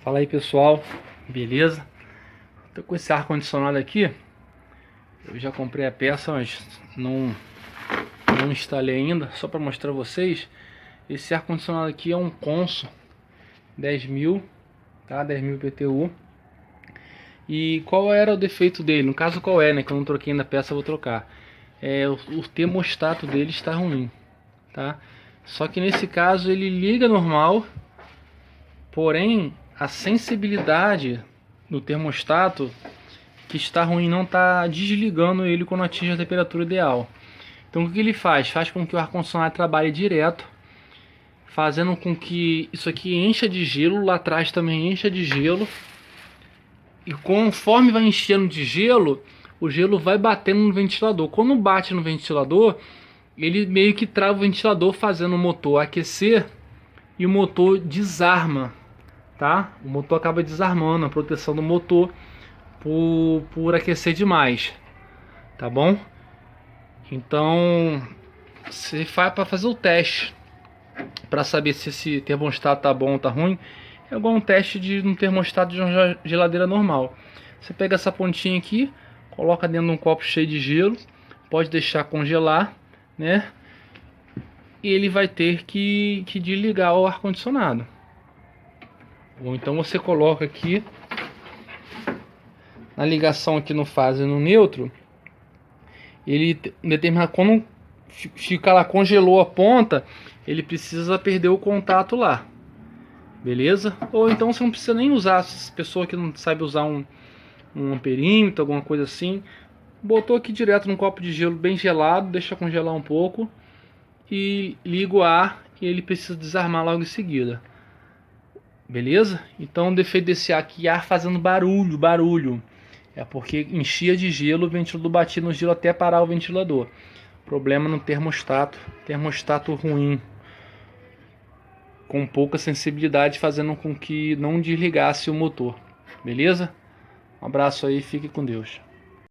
Fala aí, pessoal, beleza? Tô com esse ar condicionado aqui. Eu já comprei a peça, mas não instalei ainda. Só para mostrar a vocês, esse ar condicionado aqui é um Consul 10.000, tá? 10.000 PTU. E qual era o defeito dele? No caso, qual é, né? Que eu não troquei ainda a peça, eu vou trocar. O termostato dele está ruim, tá? Só que nesse caso ele liga normal, porém a sensibilidade no termostato que está ruim, não está desligando ele quando atinge a temperatura ideal. Então o que ele faz? Faz com que o ar-condicionado trabalhe direto, fazendo com que isso aqui encha de gelo, lá atrás também encha de gelo. E conforme vai enchendo de gelo, o gelo vai batendo no ventilador. Quando bate no ventilador, ele meio que trava o ventilador, fazendo o motor aquecer e o motor desarma, tá? O motor acaba desarmando a proteção do motor por aquecer demais, tá bom? Então você faz para fazer o teste para saber se esse termostato tá bom ou tá ruim. É igual um teste de um termostato de uma geladeira normal. Você pega essa pontinha aqui, coloca dentro de um copo cheio de gelo, pode deixar congelar, né? E ele vai ter que desligar o ar condicionado. Ou então você coloca aqui na ligação aqui no fase e no neutro, ele determina quando fica lá, congelou a ponta, ele precisa perder o contato lá, beleza? Ou então você não precisa nem usar, se pessoa que não sabe usar um amperímetro, alguma coisa assim, botou aqui direto num copo de gelo bem gelado, deixa congelar um pouco e liga o ar, e ele precisa desarmar logo em seguida, beleza? Então o defeito desse ar aqui, ar fazendo barulho, é porque enchia de gelo, o ventilador batia no gelo até parar o ventilador. Problema no termostato ruim, com pouca sensibilidade, fazendo com que não desligasse o motor, beleza? Um abraço aí, fique com Deus.